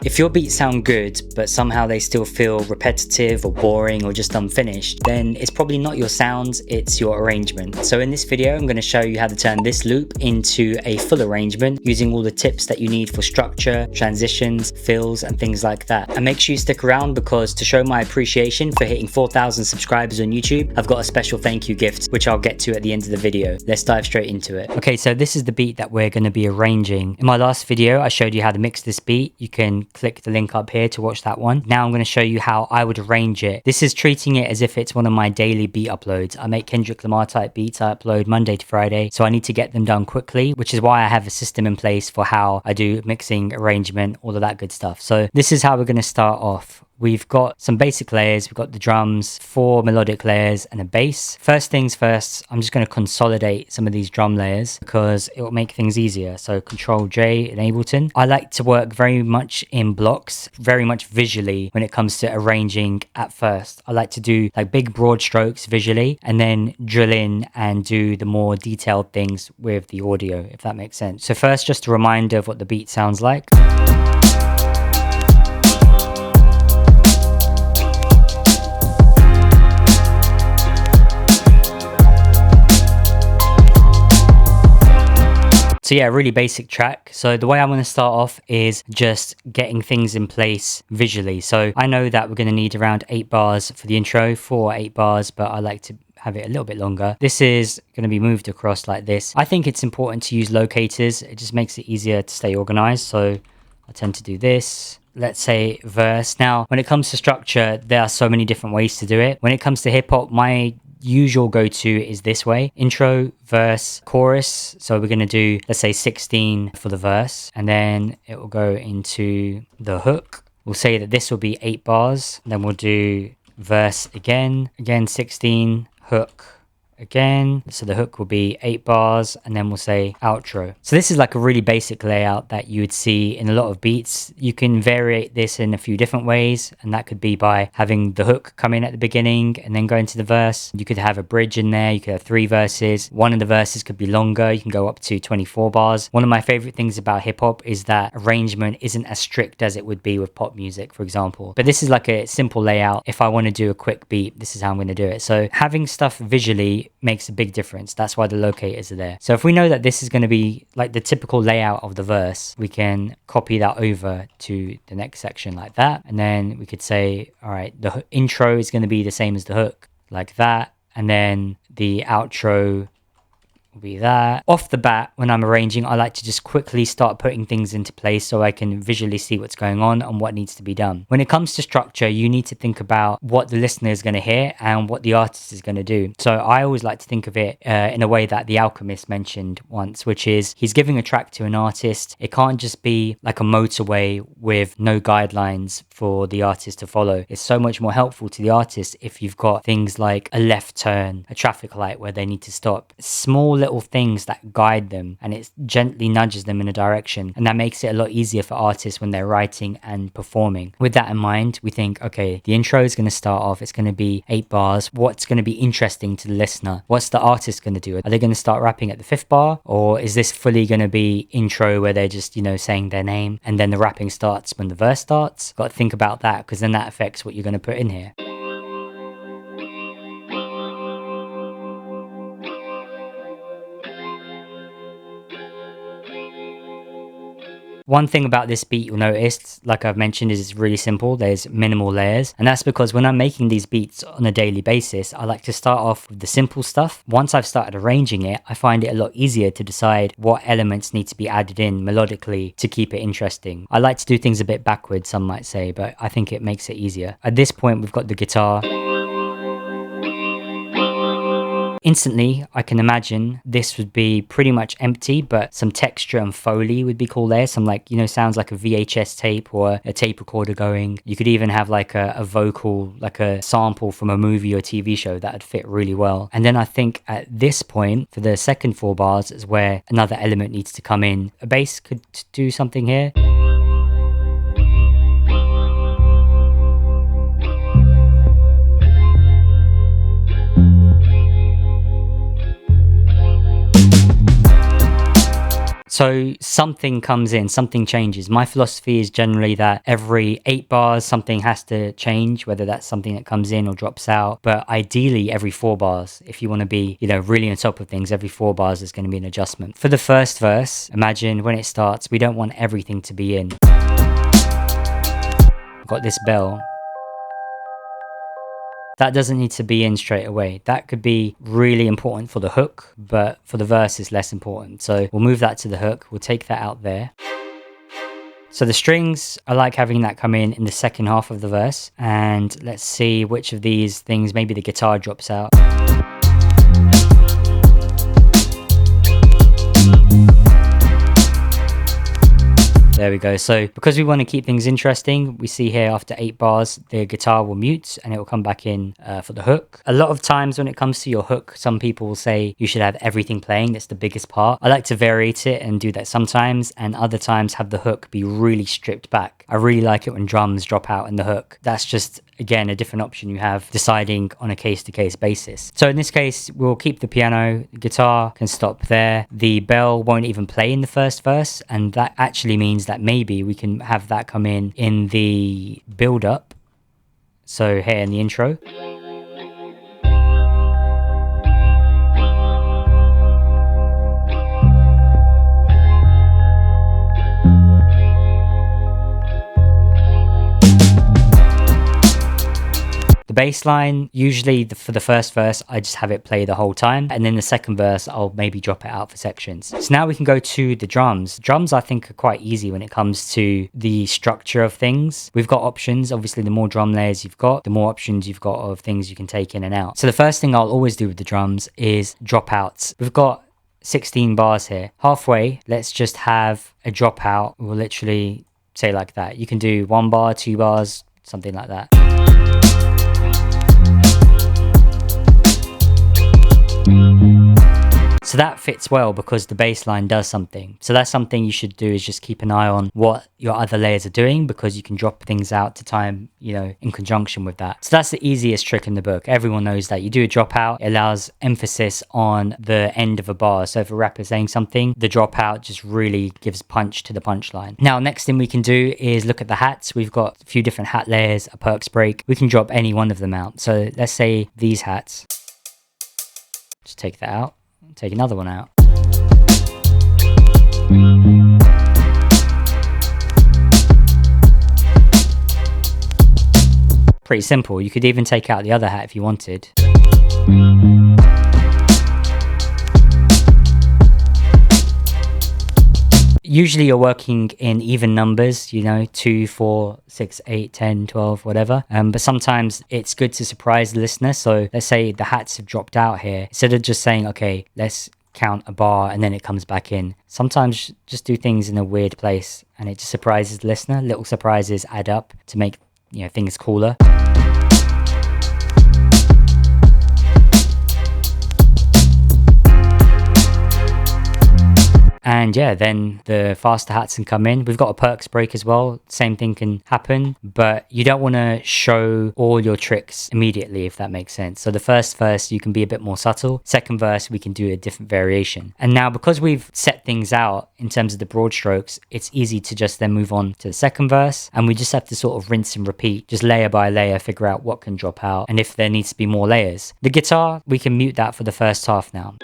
If your beats sound good, but somehow they still feel repetitive or boring or just unfinished, then it's probably not your sounds, it's your arrangement. So in this video, I'm going to show you how to turn this loop into a full arrangement using all the tips that you need for structure, transitions, fills, and things like that. And make sure you stick around, because to show my appreciation for hitting 4,000 subscribers on YouTube, I've got a special thank you gift, which I'll get to at the end of the video. Let's dive straight into it. Okay, so this is the beat that we're going to be arranging. In my last video, I showed you how to mix this beat. You can click the link up here to watch that one. Now I'm going to show you how I would arrange it. This is treating it as if it's one of my daily beat uploads. I make Kendrick Lamar type beats. I upload Monday to Friday, so I need to get them done quickly, which is why I have a system in place for how I do mixing, arrangement, all of that good stuff. So this is how we're going to start off. We've got some basic layers. We've got the drums, 4 melodic layers, and a bass. First things first, I'm just going to consolidate some of these drum layers because it will make things easier. So Control J in Ableton. I like to work very much in blocks, very much visually when it comes to arranging at first. I like to do like big broad strokes visually and then drill in and do the more detailed things with the audio, if that makes sense. So first, just a reminder of what the beat sounds like. So yeah, really basic track. So the way I'm going to start off is just getting things in place visually. So I know that we're going to need around 8 bars for the intro, 4 or 8 bars, but I like to have it a little bit longer. This is going to be moved across like this. I think it's important to use locators. It just makes it easier to stay organized. So I tend to do this. Let's say verse. Now, when it comes to structure, there are so many different ways to do it. When it comes to hip hop, my usual go-to is this way: intro, verse, chorus. So we're going to do, let's say 16 for the verse, and then it will go into the hook. We'll say that this will be 8 bars. Then we'll do verse again 16, hook again. So the hook will be 8 bars, and then we'll say outro. So this is like a really basic layout that you would see in a lot of beats. You can vary this in a few different ways, and that could be by having the hook come in at the beginning and then go into the verse. You could have a bridge in there. You could have 3 verses. One of the verses could be longer. You can go up to 24 bars. One of my favorite things about hip hop is that arrangement isn't as strict as it would be with pop music, for example. But this is like a simple layout. If I want to do a quick beat, this is how I'm going to do it. So having stuff visually makes a big difference. That's why the locators are there. So if we know that this is going to be like the typical layout of the verse, we can copy that over to the next section like that. And then we could say, all right, the intro is going to be the same as the hook, like that. And then the outro will be that. Off the bat, when I'm arranging, I like to just quickly start putting things into place so I can visually see what's going on and what needs to be done. When it comes to structure, you need to think about what the listener is going to hear and what the artist is going to do. So I always like to think of it in a way that the Alchemist mentioned once, which is he's giving a track to an artist. It can't just be like a motorway with no guidelines for the artist to follow. It's so much more helpful to the artist if you've got things like a left turn, a traffic light where they need to stop, small little things that guide them, and it gently nudges them in a direction, and that makes it a lot easier for artists when they're writing and performing. With that in mind, we think, okay, the intro is going to start off, it's going to be 8 bars. What's going to be interesting to the listener? What's the artist going to do? Are they going to start rapping at the 5th bar, or is this fully going to be intro where they're just, saying their name and then the rapping starts when the verse starts? Got to think about that, because then that affects what you're going to put in here. One thing about this beat you'll notice, like I've mentioned, is it's really simple. There's minimal layers, and that's because when I'm making these beats on a daily basis, I like to start off with the simple stuff. Once I've started arranging it, I find it a lot easier to decide what elements need to be added in melodically to keep it interesting. I like to do things a bit backwards, some might say, but I think it makes it easier. At this point, we've got the guitar. Instantly, I can imagine this would be pretty much empty, but some texture and foley would be cool there. Some sounds like a VHS tape or a tape recorder going. You could even have like a vocal, like a sample from a movie or TV show that would fit really well. And then I think at this point, for the second 4 bars, is where another element needs to come in. A bass could do something here. So something comes in, something changes. My philosophy is generally that every 8 bars, something has to change, whether that's something that comes in or drops out. But ideally, every 4 bars, if you want to be, really on top of things, every 4 bars is going to be an adjustment. For the first verse, imagine when it starts, we don't want everything to be in. We've got this bell. That doesn't need to be in straight away. That could be really important for the hook, but for the verse it's less important. So we'll move that to the hook. We'll take that out there. So the strings, I like having that come in the second half of the verse. And let's see which of these things, maybe the guitar drops out. There we go. So because we want to keep things interesting, we see here after 8 bars, the guitar will mute and it will come back in for the hook. A lot of times when it comes to your hook, some people will say you should have everything playing. That's the biggest part. I like to variate it and do that sometimes, and other times have the hook be really stripped back. I really like it when drums drop out in the hook. That's just, again, a different option you have, deciding on a case-to-case basis. So in this case, we'll keep the piano, the guitar can stop there. The bell won't even play in the first verse, and that actually means that maybe we can have that come in the build-up. So here in the intro. The bass line, usually for the first verse, I just have it play the whole time. And then the second verse, I'll maybe drop it out for sections. So now we can go to the drums. Drums, I think, are quite easy when it comes to the structure of things. We've got options. Obviously, the more drum layers you've got, the more options you've got of things you can take in and out. So the first thing I'll always do with the drums is dropouts. We've got 16 bars here. Halfway, let's just have a dropout. We'll literally say like that. You can do 1 bar, 2 bars, something like that. So that fits well because the bass line does something. So that's something you should do, is just keep an eye on what your other layers are doing, because you can drop things out to time, in conjunction with that. So that's the easiest trick in the book. Everyone knows that. You do a dropout, it allows emphasis on the end of a bar. So if a rapper is saying something, the dropout just really gives punch to the punchline. Now, next thing we can do is look at the hats. We've got a few different hat layers, a perks break. We can drop any one of them out. So let's say these hats. Just take that out. Take another one out. Pretty simple. You could even take out the other hat if you wanted. Usually you're working in even numbers, 2, 4, 6, 8, 10, 12, whatever. But sometimes it's good to surprise the listener. So let's say the hats have dropped out here. Instead of just saying, okay, let's count a bar and then it comes back in. Sometimes just do things in a weird place and it just surprises the listener. Little surprises add up to make, things cooler. And yeah, then the faster hats can come in. We've got a perks break as well. Same thing can happen, but you don't want to show all your tricks immediately, if that makes sense. So the first verse, you can be a bit more subtle. Second verse, we can do a different variation. And now because we've set things out in terms of the broad strokes, it's easy to just then move on to the second verse. And we just have to sort of rinse and repeat, just layer by layer, figure out what can drop out and if there needs to be more layers. The guitar, we can mute that for the first half now.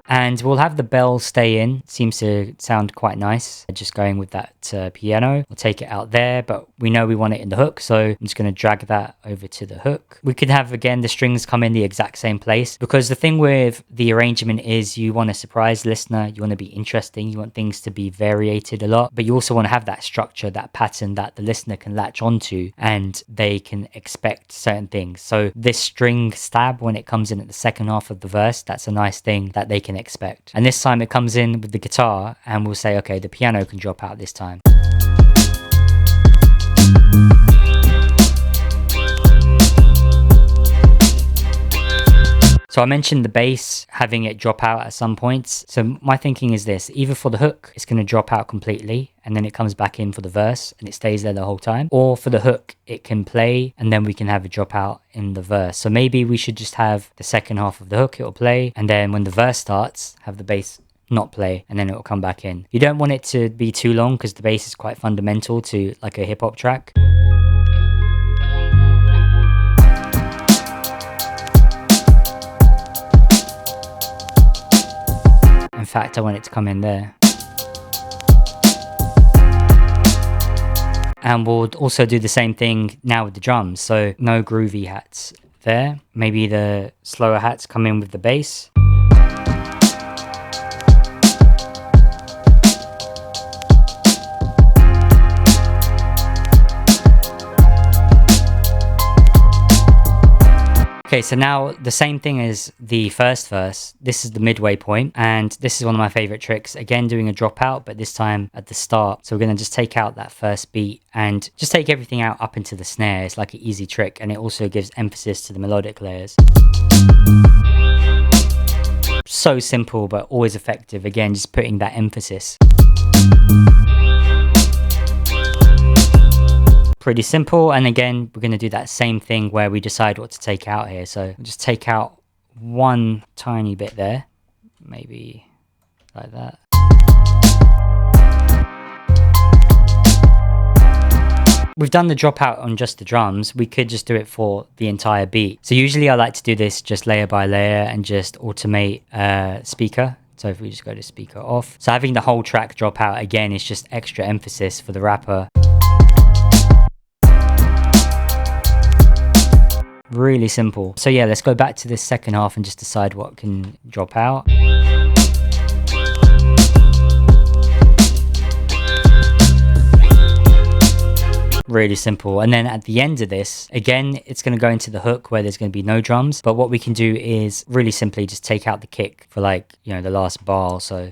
And we'll have the bell stay in. Seems to sound quite nice. Just going with that piano. We'll take it out there, but we know we want it in the hook. So I'm just going to drag that over to the hook. We could have, again, the strings come in the exact same place. Because the thing with the arrangement is you want to surprise the listener. You want to be interesting. You want things to be variated a lot. But you also want to have that structure, that pattern that the listener can latch onto and they can expect certain things. So this string stab, when it comes in at the second half of the verse, that's a nice thing that they can expect. And this time it comes in with the guitar and we'll say, okay, the piano can drop out this time. So I mentioned the bass, having it drop out at some points. So my thinking is this: either for the hook, it's going to drop out completely and then it comes back in for the verse and it stays there the whole time. Or for the hook, it can play and then we can have a drop out in the verse. So maybe we should just have the second half of the hook, it'll play, and then when the verse starts, have the bass not play, and then it will come back in. You don't want it to be too long because the bass is quite fundamental to like a hip hop track. In fact, I want it to come in there. And we'll also do the same thing now with the drums. So no groovy hats there. Maybe the slower hats come in with the bass. Okay, so now the same thing as the first verse. This is the midway point, and this is one of my favorite tricks. Again, doing a dropout, but this time at the start. So we're going to just take out that first beat and just take everything out up into the snare. It's like an easy trick, and it also gives emphasis to the melodic layers. So simple, but always effective. Again, just putting that emphasis. Pretty simple. And again, we're going to do that same thing where we decide what to take out here. So just take out one tiny bit there, maybe like that. We've done the dropout on just the drums. We could just do it for the entire beat. So usually I like to do this just layer by layer and just automate speaker. So if we just go to speaker off. So having the whole track drop out again is just extra emphasis for the rapper. Really simple. So yeah, let's go back to this second half and just decide what can drop out. Really simple. And then at the end of this, again, it's going to go into the hook where there's going to be no drums. But what we can do is really simply just take out the kick for like, you know, the last bar or so.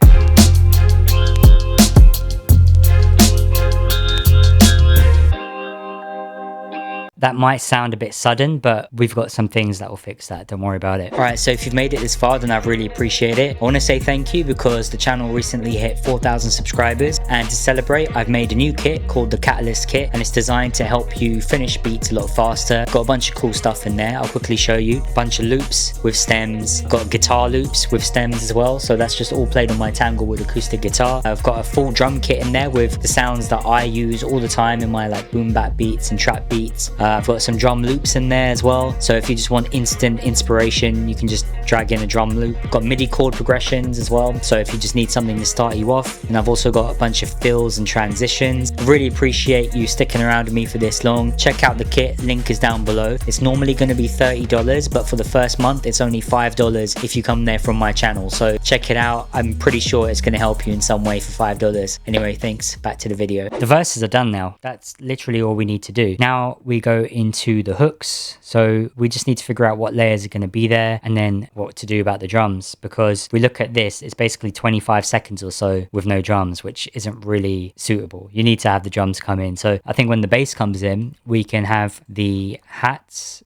That might sound a bit sudden, but we've got some things that will fix that. Don't worry about it. All right, so if you've made it this far, then I really appreciate it. I want to say thank you because the channel recently hit 4,000 subscribers. And to celebrate, I've made a new kit called the Catalyst Kit, and it's designed to help you finish beats a lot faster. Got a bunch of cool stuff in there. I'll quickly show you. A bunch of loops with stems. Got guitar loops with stems as well. So that's just all played on my Tanglewood acoustic guitar. I've got a full drum kit in there with the sounds that I use all the time in my like boom bap beats and trap beats. I've got some drum loops in there as well. So if you just want instant inspiration, you can just drag in a drum loop. Got MIDI chord progressions as well. So if you just need something to start you off. And I've also got a bunch of fills and transitions. Really appreciate you sticking around with me for this long. Check out the kit. Link is down below. It's normally going to be $30, but for the first month, it's only $5 if you come there from my channel. So check it out. I'm pretty sure it's going to help you in some way for $5. Anyway, thanks. Back to the video. The verses are done now. That's literally all we need to do. Now we go into the hooks. So we just need to figure out what layers are going to be there and then what to do about the drums, because we look at this, it's basically 25 seconds or so with no drums, which isn't really suitable. You need to have the drums come in. So I think when the bass comes in, we can have the hats.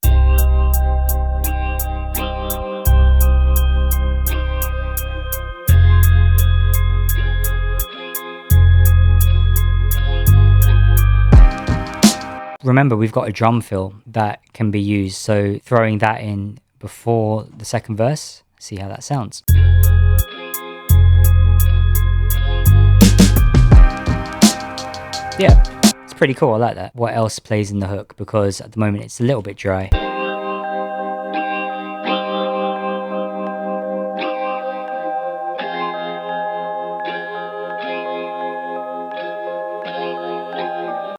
Remember, we've got a drum fill that can be used, so throwing that in before the second verse, see how that sounds. Yeah, it's pretty cool. I like that. What else plays in the hook? Because at the moment it's a little bit dry.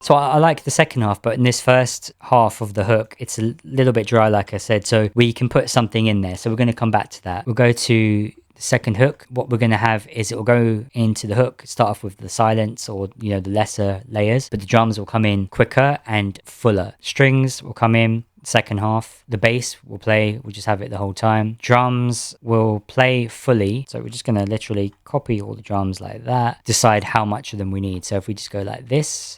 So I like the second half, but in this first half of the hook, it's a little bit dry, like I said. So we can put something in there. So we're going to come back to that. We'll go to the second hook. What we're going to have is it will go into the hook, start off with the silence or, you know, the lesser layers, but the drums will come in quicker and fuller. Strings will come in second half. The bass will play, we'll just have it the whole time. Drums will play fully. So we're just going to literally copy all the drums like that, decide how much of them we need. So if we just go like this.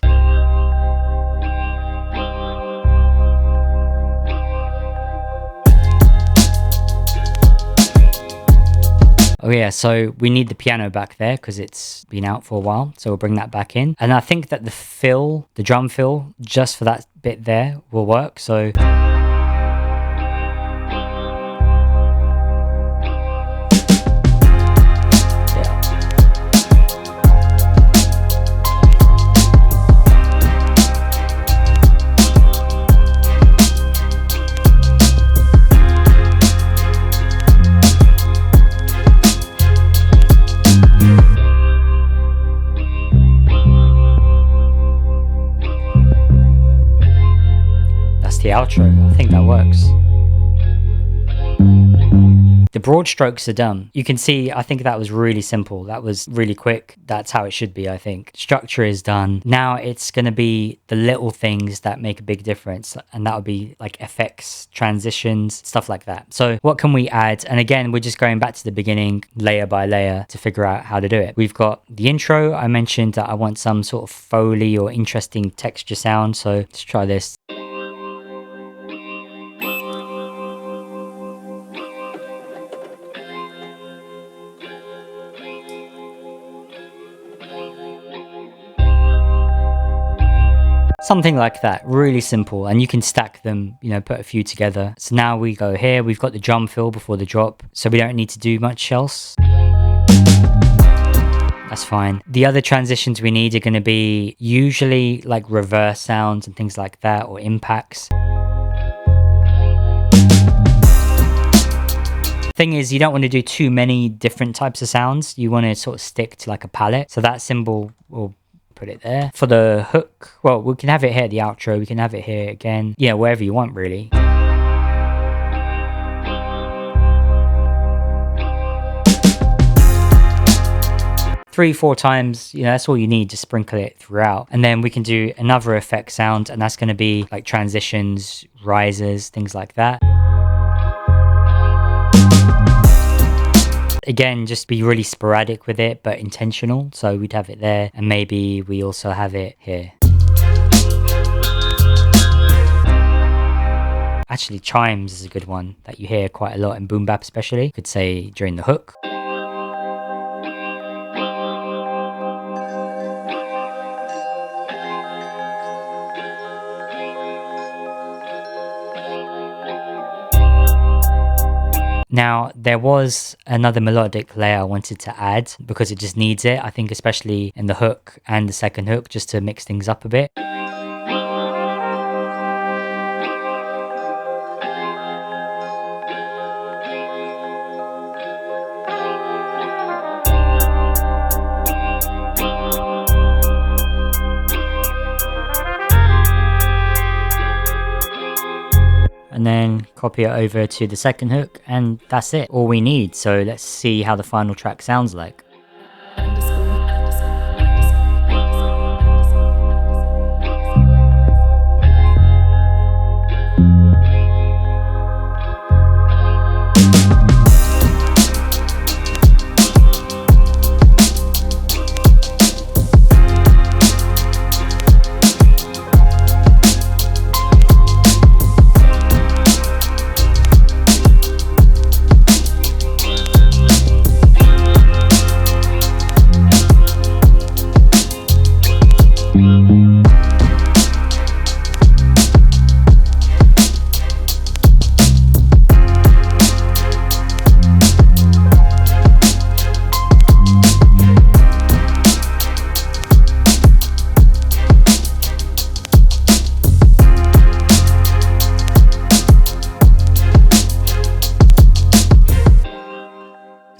Oh yeah, so we need the piano back there because it's been out for a while. So we'll bring that back in. And I think that the drum fill, just for that bit there will work. So the outro. I think that works. The broad strokes are done. You can see, I think that was really simple. That was really quick. That's how it should be, I think. Structure is done. Now it's going to be the little things that make a big difference. And that would be like effects, transitions, stuff like that. So what can we add? And again, we're just going back to the beginning, layer by layer, to figure out how to do it. We've got the intro. I mentioned that I want some sort of Foley or interesting texture sound. So let's try this. Something like that, really simple, and you can stack them, you know, put a few together. So now we go here, we've got the drum fill before the drop, so we don't need to do much else. That's fine. The other transitions we need are going to be usually like reverse sounds and things like that, or impacts. Thing is, you don't want to do too many different types of sounds. You want to sort of stick to like a palette. So that symbol will put it there. For the hook, well, we can have it here at the outro, we can have it here again, yeah, wherever you want really. Three, 4 times, you know, that's all you need to sprinkle it throughout. And then we can do another effect sound, and that's going to be like transitions, rises, things like that. Again, just be really sporadic with it, but intentional. So we'd have it there, and maybe we also have it here. Actually, chimes is a good one that you hear quite a lot in boom bap especially. You could say during the hook. Now, there was another melodic layer I wanted to add because it just needs it, I think, especially in the hook and the second hook, just to mix things up a bit. And then copy it over to the second hook, and that's it, all we need. So let's see how the final track sounds like.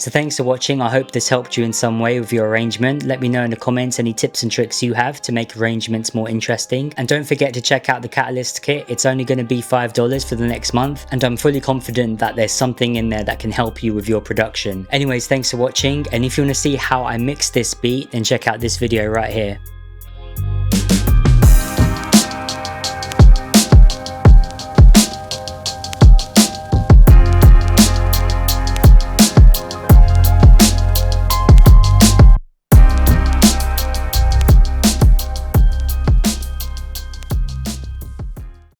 So thanks for watching. I hope this helped you in some way with your arrangement. Let me know in the comments any tips and tricks you have to make arrangements more interesting. And don't forget to check out the Catalyst kit. It's only going to be $5 for the next month, and I'm fully confident that there's something in there that can help you with your production. Anyways, thanks for watching, and if you want to see how I mix this beat, then check out this video right here.